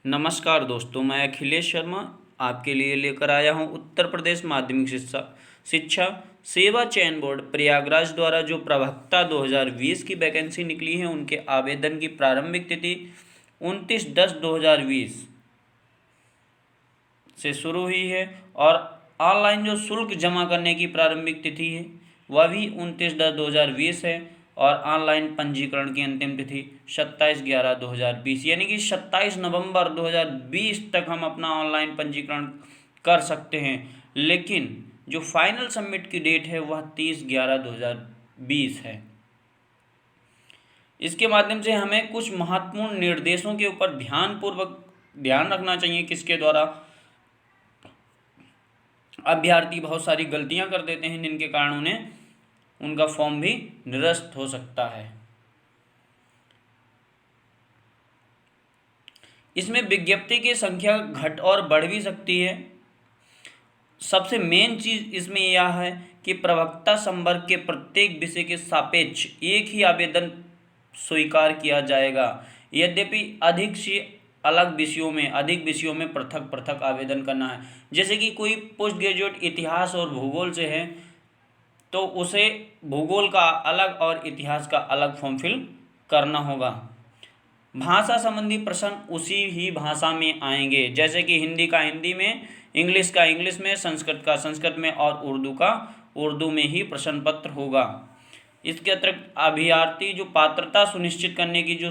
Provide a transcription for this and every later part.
नमस्कार दोस्तों, मैं अखिलेश शर्मा आपके लिए लेकर आया हूं उत्तर प्रदेश माध्यमिक शिक्षा शिक्षा सेवा चयन बोर्ड प्रयागराज द्वारा जो प्रवक्ता 2020 की वैकेंसी निकली है उनके आवेदन की प्रारंभिक तिथि 29/10/2020 से शुरू हुई है और ऑनलाइन जो शुल्क जमा करने की प्रारंभिक तिथि है वह भी 29/10/2020 है और ऑनलाइन पंजीकरण की अंतिम तिथि 27/11/2020 यानी कि 27 नवंबर 2020 तक हम अपना ऑनलाइन पंजीकरण कर सकते हैं। लेकिन जो फाइनल सबमिट की डेट है वह 30/11/2020 है। इसके माध्यम से हमें कुछ महत्वपूर्ण निर्देशों के ऊपर ध्यान रखना चाहिए, किसके द्वारा अभ्यर्थी बहुत सारी गलतियां कर देते हैं जिनके कारण उन्हें उनका फॉर्म भी निरस्त हो सकता है। इसमें विज्ञप्ति की संख्या घट और बढ़ भी सकती है। सबसे मेन चीज इसमें यह है कि प्रवक्ता संवर्ग के प्रत्येक विषय के सापेक्ष एक ही आवेदन स्वीकार किया जाएगा। यद्यपि अधिक विषयों में पृथक पृथक आवेदन करना है। जैसे कि कोई पोस्ट ग्रेजुएट इतिहास और भूगोल से है तो उसे भूगोल का अलग और इतिहास का अलग फॉर्म फिल करना होगा। भाषा संबंधी प्रश्न उसी ही भाषा में आएंगे, जैसे कि हिंदी का हिंदी में, इंग्लिश का इंग्लिश में, संस्कृत का संस्कृत में और उर्दू का उर्दू में ही प्रश्न पत्र होगा। इसके अतिरिक्त अभ्यर्थी जो पात्रता सुनिश्चित करने की जो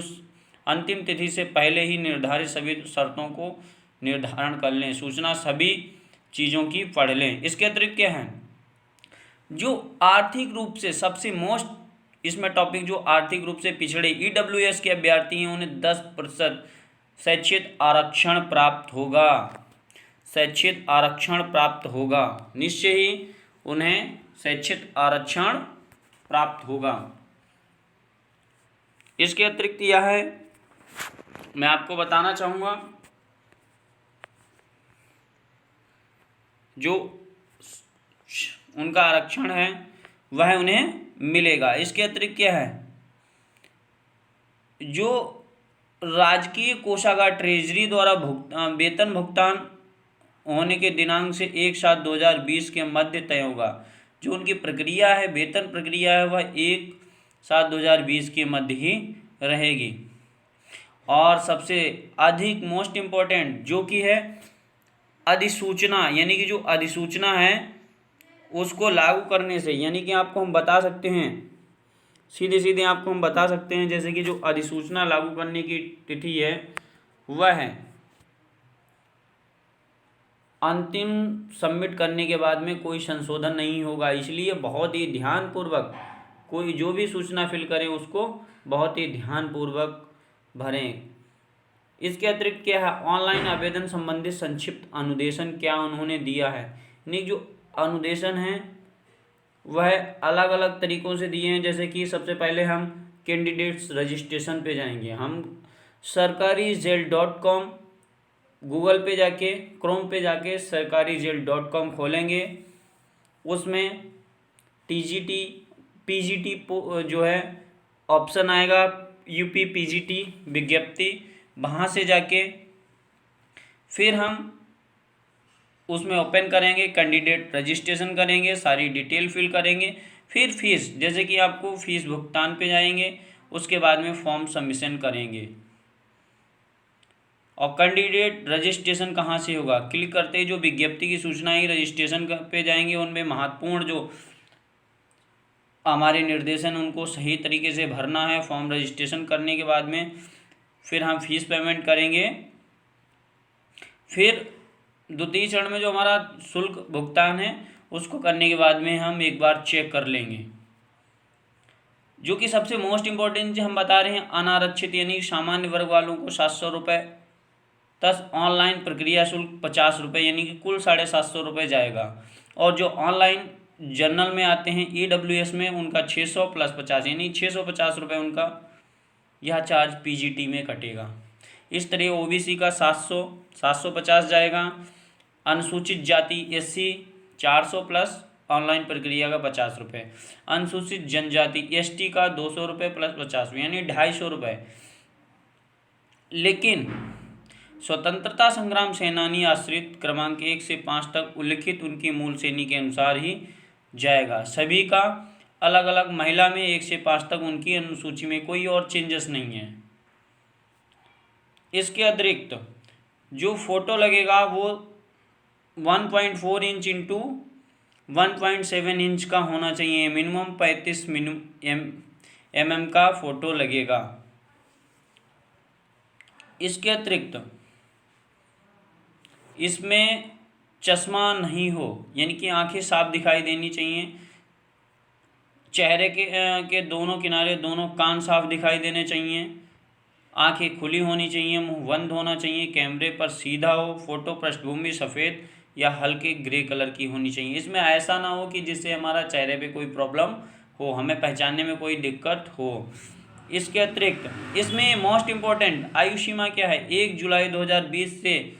अंतिम तिथि से पहले ही निर्धारित सभी शर्तों को निर्धारण कर लें, सूचना सभी चीज़ों की पढ़ लें। इसके अतिरिक्त क्या है, जो आर्थिक रूप से सबसे मोस्ट इसमें टॉपिक जो आर्थिक रूप से पिछड़े ईडब्ल्यूएस के अभ्यर्थी हैं उन्हें 10% शैक्षिक आरक्षण प्राप्त होगा। शैक्षिक आरक्षण प्राप्त होगा, निश्चय ही उन्हें शैक्षिक आरक्षण प्राप्त होगा। इसके अतिरिक्त यह है, मैं आपको बताना चाहूँगा, जो उनका आरक्षण है वह उन्हें मिलेगा। इसके अतिरिक्त क्या है, जो राजकीय कोषागार ट्रेजरी द्वारा वेतन भुगतान होने के दिनांक से 1/7/2020 के मध्य तय होगा। जो उनकी प्रक्रिया है, वेतन प्रक्रिया है, वह 1/7/2020 के मध्य ही रहेगी। और सबसे अधिक मोस्ट इम्पोर्टेंट जो कि है अधिसूचना, यानी कि जो अधिसूचना है उसको लागू करने से, यानी कि आपको हम बता सकते हैं, सीधे आपको हम बता सकते हैं, जैसे कि जो अधिसूचना लागू करने की तिथि है वह है अंतिम सबमिट करने के बाद में कोई संशोधन नहीं होगा। इसलिए बहुत ही ध्यानपूर्वक कोई जो भी सूचना फिल करें उसको बहुत ही ध्यानपूर्वक भरें। इसके अतिरिक्त क्या है, ऑनलाइन आवेदन संबंधित संक्षिप्त अनुदेशन क्या उन्होंने दिया है, यानी जो अनुदेशन है वह अलग अलग तरीक़ों से दिए हैं। जैसे कि सबसे पहले हम कैंडिडेट्स रजिस्ट्रेशन पे जाएंगे, हम sarkarizel.com गूगल पे जाके, क्रोम पे जाके sarkarizel.com खोलेंगे। उसमें टीजीटी पीजीटी जो है ऑप्शन आएगा, यूपी पीजीटी विज्ञप्ति, वहाँ से जाके फिर हम उसमें ओपन करेंगे, कैंडिडेट रजिस्ट्रेशन करेंगे, सारी डिटेल फिल करेंगे, फिर फीस, जैसे कि आपको फीस भुगतान पे जाएंगे, उसके बाद में फॉर्म सबमिशन करेंगे। और कैंडिडेट रजिस्ट्रेशन कहाँ से होगा, क्लिक करते ही जो विज्ञप्ति की सूचना है रजिस्ट्रेशन पे जाएंगे, उनमें महत्वपूर्ण जो हमारे निर्देशन उनको सही तरीके से भरना है। फॉर्म रजिस्ट्रेशन करने के बाद में फिर हम फीस पेमेंट करेंगे। फिर द्वितीय चरण में जो हमारा शुल्क भुगतान है उसको करने के बाद में हम एक बार चेक कर लेंगे। जो कि सबसे मोस्ट इम्पोर्टेंट जो हम बता रहे हैं, अनारक्षित यानी सामान्य वर्ग वालों को 700 रुपये, तस ऑनलाइन प्रक्रिया शुल्क 50 रुपये, यानी कि कुल 750 रुपये जाएगा। और जो ऑनलाइन जनरल में आते हैं ईडब्ल्यूएस में, उनका 600 + 50 यानी 650 रुपये उनका यह चार्ज पीजीटी में कटेगा। इस तरह ओबीसी का 750 जाएगा। अनुसूचित जाति एससी 400 प्लस ऑनलाइन प्रक्रिया का 50 रुपये। अनुसूचित जनजाति एसटी का 200 रुपये + 50 यानी 250 रुपये। लेकिन स्वतंत्रता संग्राम सेनानी आश्रित क्रमांक 1 से 5 तक उल्लिखित उनकी मूल श्रेणी के अनुसार ही जाएगा। सभी का अलग अलग। महिला में 1 से 5 तक उनकी अनुसूची में कोई और चेंजेस नहीं है। इसके अतिरिक्त जो फोटो लगेगा वो 1.4 इंच इंटू 1.7 इंच का होना चाहिए। मिनिमम 35 mm का फोटो लगेगा। इसके अतिरिक्त इसमें चश्मा नहीं हो, यानी कि आंखें साफ दिखाई देनी चाहिए। चेहरे के दोनों किनारे, दोनों कान साफ दिखाई देने चाहिए। आंखें खुली होनी चाहिए, मुंह बंद होना चाहिए। कैमरे पर सीधा हो। फोटो पृष्ठभूमि सफ़ेद या हल्के ग्रे कलर की होनी चाहिए। इसमें ऐसा ना हो कि जिससे हमारा चेहरे पे कोई प्रॉब्लम हो, हमें पहचानने में कोई दिक्कत हो। इसके अतिरिक्त इसमें मोस्ट इम्पॉर्टेंट आयु सीमा क्या है? 1 जुलाई 2020 से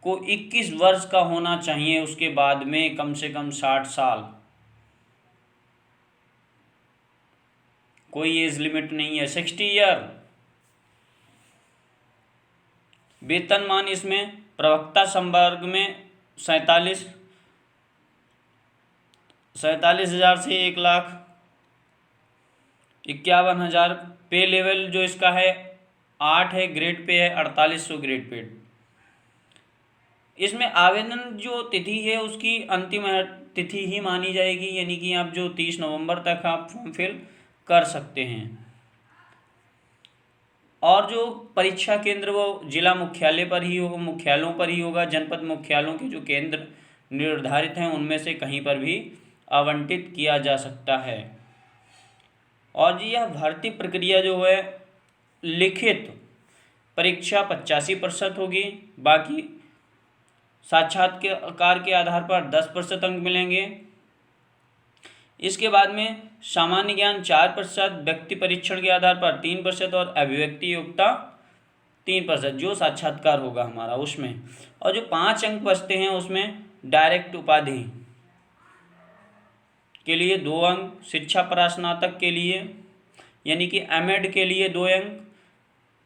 को 21 वर्ष का होना चाहिए। उसके बाद में कम से कम 60 साल। कोई एज लिमिट नहीं है। 60 ईयर। वेतनमान इसमें प्रवक्ता संवर्ग में 47,000 से 1,51,000। पे लेवल जो इसका है 8 है। ग्रेड पे है 4800 ग्रेड पे। इसमें आवेदन जो तिथि है उसकी अंतिम तिथि ही मानी जाएगी, यानी कि आप जो 30 नवंबर तक आप फॉर्म फिल कर सकते हैं। और जो परीक्षा केंद्र वो जिला मुख्यालय पर ही होगा, मुख्यालयों पर ही होगा। जनपद मुख्यालयों के जो केंद्र निर्धारित हैं उनमें से कहीं पर भी आवंटित किया जा सकता है। और जी यह भर्ती प्रक्रिया जो है लिखित परीक्षा 85% होगी। बाकी साक्षात्कार के आधार पर 10% अंक मिलेंगे। इसके बाद में सामान्य ज्ञान 4%, व्यक्ति परीक्षण के आधार पर 3% और अभिव्यक्ति योग्यता 3% जो साक्षात्कार होगा हमारा उसमें। और जो 5 अंक बचते हैं उसमें डायरेक्ट उपाधि के लिए 2 अंक, शिक्षा प्रास्नातक के लिए यानी कि एमएड के लिए 2 अंक,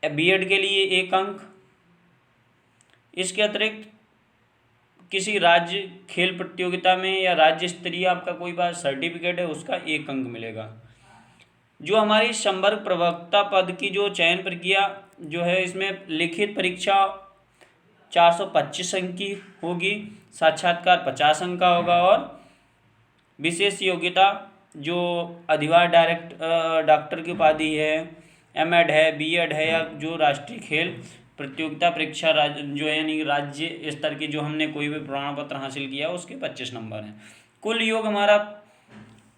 बीएड के लिए 1 अंक। इसके अतिरिक्त किसी राज्य खेल प्रतियोगिता में या राज्य स्तरीय आपका कोई बात सर्टिफिकेट है उसका 1 अंक मिलेगा। जो हमारी संवर्ग प्रवक्ता पद की जो चयन प्रक्रिया जो है इसमें लिखित परीक्षा 425 अंक की होगी, साक्षात्कार 50 अंक का होगा और विशेष योग्यता जो अधिवास डॉक्टर की उपाधि है, एमएड है, बीएड है या जो राष्ट्रीय खेल प्रतियोगिता परीक्षा जो है यानी राज्य स्तर की जो हमने कोई भी प्रमाण पत्र हासिल किया उसके 25 नंबर हैं। कुल योग हमारा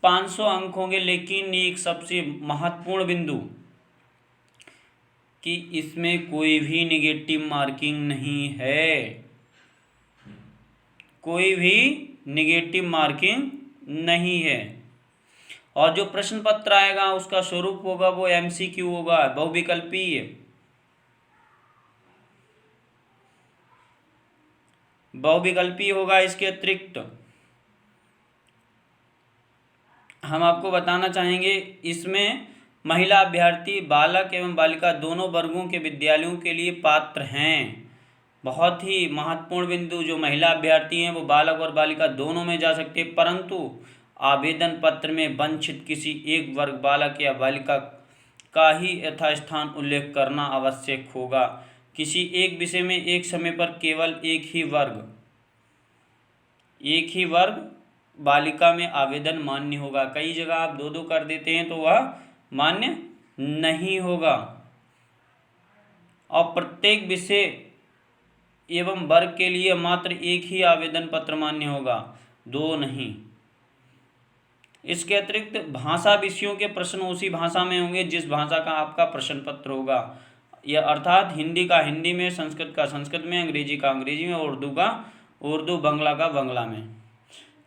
500 अंक होंगे। लेकिन एक सबसे महत्वपूर्ण बिंदु कि इसमें कोई भी नेगेटिव मार्किंग नहीं है। कोई भी नेगेटिव मार्किंग नहीं है। और जो प्रश्न पत्र आएगा उसका स्वरूप होगा वो एमसीक्यू होगा, बहुविकल्पी होगा। इसके अतिरिक्त हम आपको बताना चाहेंगे इसमें महिला अभ्यर्थी बालक एवं बालिका दोनों वर्गों के विद्यालयों के लिए पात्र हैं। बहुत ही महत्वपूर्ण बिंदु, जो महिला अभ्यर्थी हैं वो बालक और बालिका दोनों में जा सकते हैं, परंतु आवेदन पत्र में वंचित किसी एक वर्ग बालक या बालिका का ही यथास्थान उल्लेख करना आवश्यक होगा। किसी एक विषय में एक समय पर केवल एक ही वर्ग बालिका में आवेदन मान्य होगा। कई जगह आप 2-2 कर देते हैं तो वह मान्य नहीं होगा। और प्रत्येक विषय एवं वर्ग के लिए मात्र एक ही आवेदन पत्र मान्य होगा, 2 नहीं। इसके अतिरिक्त भाषा विषयों के प्रश्न उसी भाषा में होंगे जिस भाषा का आपका प्रश्न पत्र होगा। यह अर्थात हिंदी का हिंदी में, संस्कृत का संस्कृत में, अंग्रेजी का अंग्रेजी में, उर्दू का उर्दू, बांग्ला का बांग्ला में।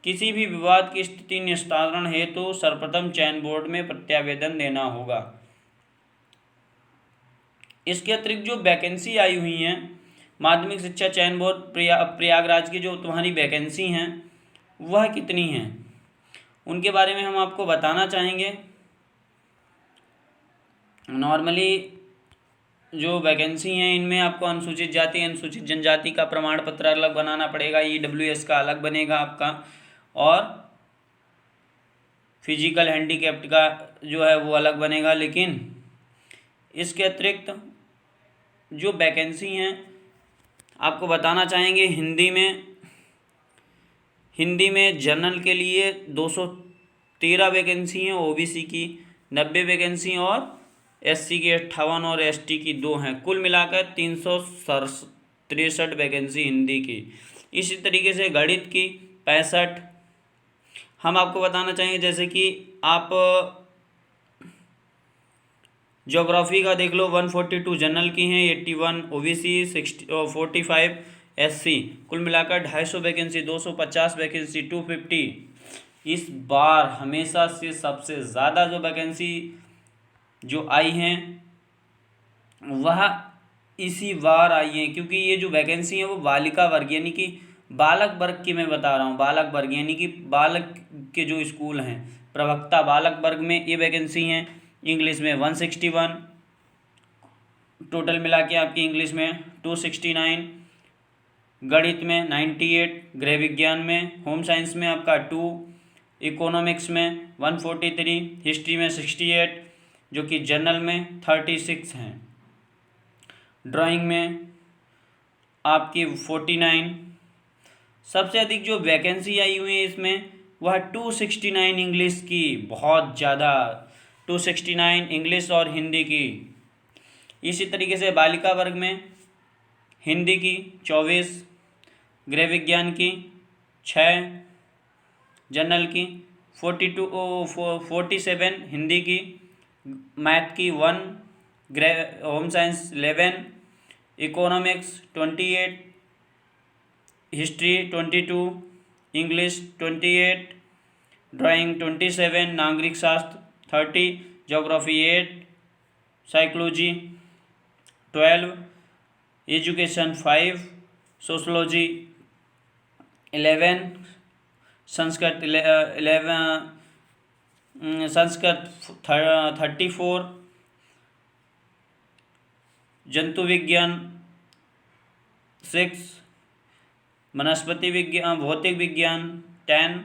किसी भी विवाद की स्थिति निस्तारण हेतु तो सर्वप्रथम चयन बोर्ड में प्रत्यावेदन देना होगा। इसके अतिरिक्त जो वैकेंसी आई हुई हैं माध्यमिक शिक्षा चयन बोर्ड प्रयागराज की जो तुम्हारी वैकेंसी हैं वह कितनी हैं उनके बारे में हम आपको बताना चाहेंगे। नॉर्मली जो वैकेंसी हैं इनमें आपको अनुसूचित जाति अनुसूचित जनजाति का प्रमाण पत्र अलग बनाना पड़ेगा, EWS का अलग बनेगा आपका, और फिजिकल हैंडीकैप्ड का जो है वो अलग बनेगा। लेकिन इसके अतिरिक्त जो वैकेंसी हैं आपको बताना चाहेंगे, हिंदी में जनरल के लिए 213 वैकेंसी हैं, OBC की 90 वैकेंसी और SC की 58 और ST की 2 हैं। कुल मिलाकर 363 वैकेंसी हिंदी की। इसी तरीके से गणित की 65। हम आपको बताना चाहेंगे जैसे कि आप ज्योग्राफी का देख लो, 142 जनरल की हैं, 81 OBC, 45 SC। कुल मिलाकर 250 वैकेंसी, 250 वैकेंसी, 250। इस बार हमेशा से सबसे ज़्यादा जो वैकेंसी जो आई हैं वह इसी बार आई हैं, क्योंकि ये जो वैकेंसी है वो बालिका वर्ग यानी कि बालक वर्ग की मैं बता रहा हूँ। बालक वर्ग यानी कि बालक के जो स्कूल हैं, प्रवक्ता बालक वर्ग में ये वैकेंसी हैं। इंग्लिश में 161, टोटल मिला के आपकी इंग्लिश में 269, गणित में 98, गृह विज्ञान में, होम साइंस में आपका 2, इकोनॉमिक्स में 143, हिस्ट्री में 68, जो कि जनरल में 36 हैं, ड्राइंग में आपकी 49। सबसे अधिक जो वैकेंसी आई हुई है इसमें वह 269 इंग्लिश की, बहुत ज़्यादा, 269 इंग्लिश और हिंदी की। इसी तरीके से बालिका वर्ग में हिंदी की 24, गृह विज्ञान की 6, जनरल की 47, हिंदी की, मैथ की 1, गृह home science 11, economics 28, history 22, English 28, drawing 27, नागरिक शास्त्र 30, geography 8, psychology 12, education 5, sociology 11, Sanskrit 11, Sanskrit 34, जंतु विज्ञान 6, वनस्पति विज्ञान भौतिक विज्ञान 10,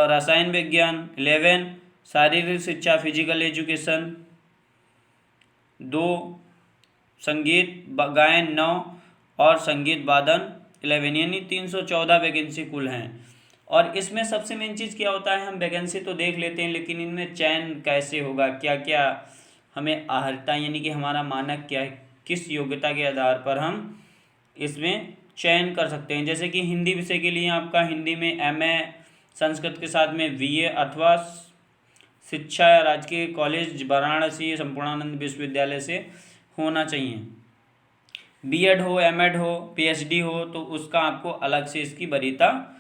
रसायन विज्ञान 11, शारीरिक शिक्षा फिजिकल एजुकेशन 2, संगीत गायन 9 और संगीत वादन 11, यानी 314 वैकेंसी कुल हैं। और इसमें सबसे मेन चीज़ क्या होता है, हम वैकेंसी तो देख लेते हैं लेकिन इनमें चयन कैसे होगा, क्या क्या हमें अर्हता यानी कि हमारा मानक क्या है, किस योग्यता के आधार पर हम इसमें चयन कर सकते हैं। जैसे कि हिंदी विषय के लिए आपका हिंदी में MA, संस्कृत के साथ में BA अथवा शिक्षा या राजकीय कॉलेज वाराणसी संपूर्णानंद विश्वविद्यालय से होना चाहिए। B.Ed हो, M.Ed हो, PhD हो तो उसका आपको अलग से इसकी वरीयता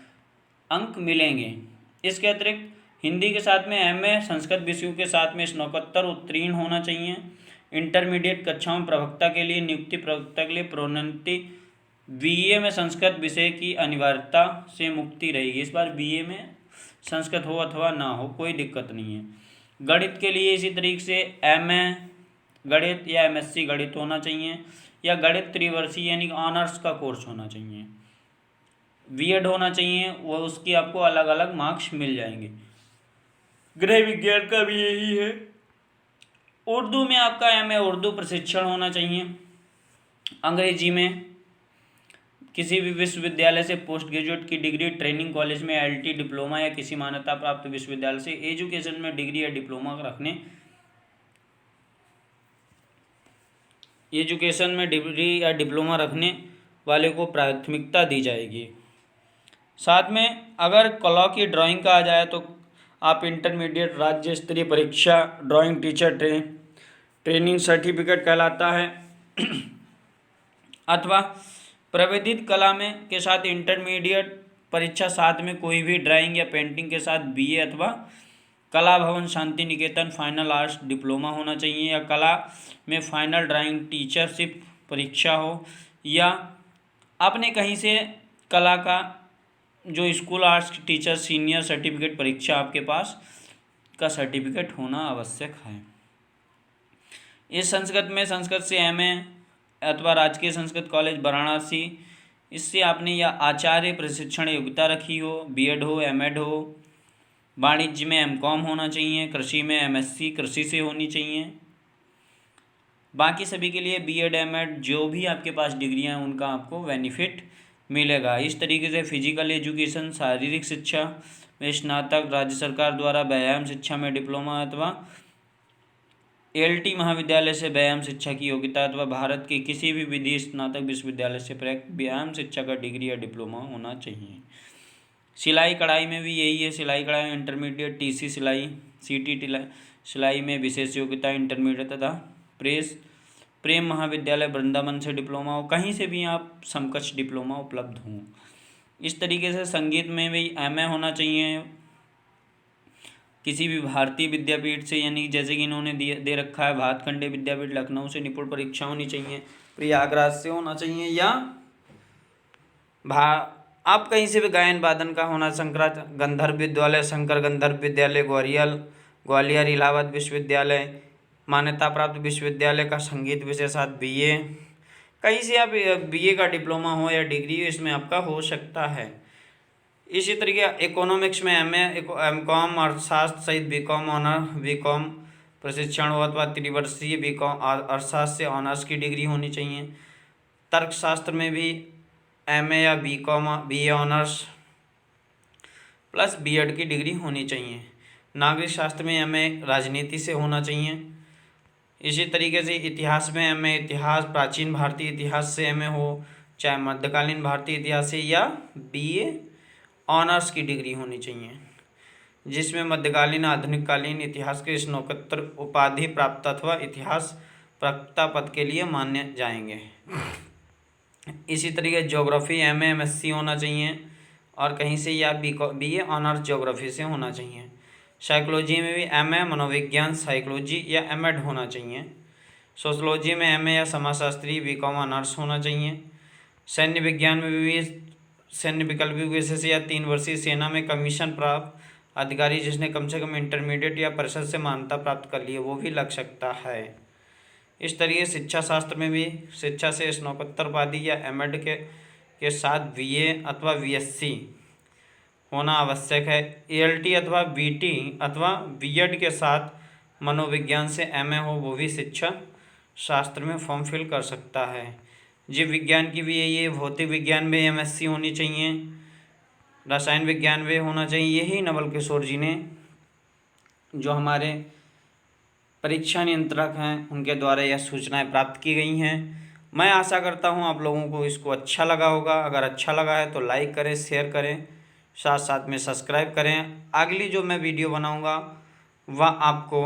अंक मिलेंगे। इसके अतिरिक्त हिंदी के साथ में MA, संस्कृत विषयों के साथ में स्नातकोत्तर उत्तीर्ण होना चाहिए। इंटरमीडिएट कक्षाओं प्रवक्ता के लिए नियुक्ति, प्रवक्ता के लिए प्रोन्नति, BA में संस्कृत विषय की अनिवार्यता से मुक्ति रहेगी। इस बार BA में संस्कृत हो अथवा ना हो कोई दिक्कत नहीं है। गणित के लिए इसी तरीके से MA गणित या MSc गणित होना चाहिए, या गणित त्रिवर्षीय यानी ऑनर्स का कोर्स होना चाहिए। B.Ed होना चाहिए, वो उसकी आपको अलग अलग मार्क्स मिल जाएंगे। गृह विज्ञान का भी यही है। उर्दू में आपका MA उर्दू प्रशिक्षण होना चाहिए। अंग्रेजी में किसी भी विश्वविद्यालय से पोस्ट ग्रेजुएट की डिग्री, ट्रेनिंग कॉलेज में LT डिप्लोमा या किसी मान्यता प्राप्त विश्वविद्यालय से एजुकेशन में डिग्री या डिप्लोमा रखने, एजुकेशन में डिग्री या डिप्लोमा रखने वाले को प्राथमिकता दी जाएगी। साथ में अगर कला की ड्राइंग का आ जाए तो आप इंटरमीडिएट राज्य स्तरीय परीक्षा ड्राइंग टीचर ट्रेनिंग सर्टिफिकेट कहलाता है अथवा प्रविधित कला में के साथ इंटरमीडिएट परीक्षा, साथ में कोई भी ड्राइंग या पेंटिंग के साथ BA अथवा कला भवन Shanti Niketan final arts diploma होना चाहिए, या कला में फाइनल ड्राइंग टीचरशिप परीक्षा हो, या आपने कहीं से कला का जो school arts teacher senior certificate परीक्षा आपके पास का सर्टिफिकेट होना आवश्यक है। इस संस्कृत में संस्कृत से एमए अथवा राजकीय संस्कृत कॉलेज वाराणसी, इससे आपने या आचार्य प्रशिक्षण योग्यता रखी हो, बीएड हो, एमएड हो, वाणिज्य में एमकॉम होना चाहिए, कृषि में एमएससी कृषि से होनी चाहिए। बाकी सभी के लिए बीएड एमएड जो भी आपके पास डिग्रियां हैं उनका आपको बेनिफिट मिलेगा। इस तरीके से फिजिकल एजुकेशन शारीरिक शिक्षा में स्नातक, राज्य सरकार द्वारा व्यायाम शिक्षा में डिप्लोमा अथवा एलटी महाविद्यालय से व्यायाम शिक्षा की योग्यता अथवा भारत के किसी भी विधि स्नातक विश्वविद्यालय से प्राप्त व्यायाम शिक्षा का डिग्री या डिप्लोमा होना चाहिए। सिलाई कढ़ाई में भी यही है, सिलाई कढ़ाई में इंटरमीडिएट, टीसी सिलाई, सीटी सिलाई में विशेष योग्यता इंटरमीडिएट तथा प्रेम महाविद्यालय वृंदावन से डिप्लोमा हो, कहीं से भी आप समकक्ष डिप्लोमा उपलब्ध हों। इस तरीके से संगीत में भी एमए होना चाहिए किसी भी भारतीय विद्यापीठ से, यानी जैसे कि इन्होंने दे रखा है भातखंडे विद्यापीठ लखनऊ से निपुण परीक्षा होनी चाहिए, प्रयागराज से होना चाहिए, या आप कहीं से भी गायन वादन का होना, शंकर गंधर्व विद्यालय, शंकर गंधर्व विद्यालय ग्वालियर, इलाहाबाद विश्वविद्यालय, मान्यता प्राप्त विश्वविद्यालय का संगीत विशेषात बीए, कहीं से आप बीए का डिप्लोमा हो या डिग्री हो इसमें आपका हो सकता है। इसी तरीके इकोनॉमिक्स में एमए, एमकॉम, अर्थशास्त्र सहित बीकॉम ऑनर, बीकॉम प्रशिक्षण हो अथवा त्रिवर्षीय बीकॉम अर्थशास्त्र से ऑनर्स की डिग्री होनी चाहिए। तर्कशास्त्र में भी एमए या BCom BA honours plus BEd की डिग्री होनी चाहिए। नागरिक शास्त्र में एमए राजनीति से होना चाहिए। इसी तरीके से इतिहास में एमए इतिहास, प्राचीन भारतीय इतिहास से एमए हो, चाहे मध्यकालीन भारतीय इतिहास से, या बीए ऑनर्स की डिग्री होनी चाहिए जिसमें मध्यकालीन आधुनिक कालीन इतिहास के स्नातकोत्तर उपाधि प्राप्त अथवा इतिहास प्रवक्ता पद के लिए मान्य जाएंगे। इसी तरीके ज्योग्राफी एमए एमएससी होना चाहिए और कहीं से या बीए ऑनर्स ज्योग्राफी से होना चाहिए। साइकोलॉजी में भी एमए मनोविज्ञान साइकोलॉजी या एमएड होना चाहिए। सोशलॉजी में एमए या समाजशास्त्री बीकॉम ऑनर्स होना चाहिए। सैन्य विज्ञान में भी सैन्य वैकल्पिक विशेष या 3 वर्षीय सेना में कमीशन प्राप्त अधिकारी जिसने कम से कम इंटरमीडिएट या परिषद से मान्यता प्राप्त कर ली है वो भी लग सकता है। इस तरीके शिक्षा शास्त्र में भी शिक्षा से स्नातकोत्तर उपाधि या एमएड के साथ बीए अथवा बीएससी होना आवश्यक है। एएलटी अथवा बीटी अथवा बीएड के साथ मनोविज्ञान से एमए हो वो भी शिक्षा शास्त्र में फॉर्म फिल कर सकता है। जीव विज्ञान की भी यही है, भौतिक विज्ञान में एमएससी होनी चाहिए, रसायन विज्ञान में होना चाहिए। यही नवल किशोर जी ने जो हमारे परीक्षा नियंत्रक हैं उनके द्वारा यह सूचनाएं प्राप्त की गई हैं। मैं आशा करता हूं आप लोगों को इसको अच्छा लगा होगा। अगर अच्छा लगा है तो लाइक करें, शेयर करें, साथ साथ में सब्सक्राइब करें। अगली जो मैं वीडियो बनाऊंगा वह आपको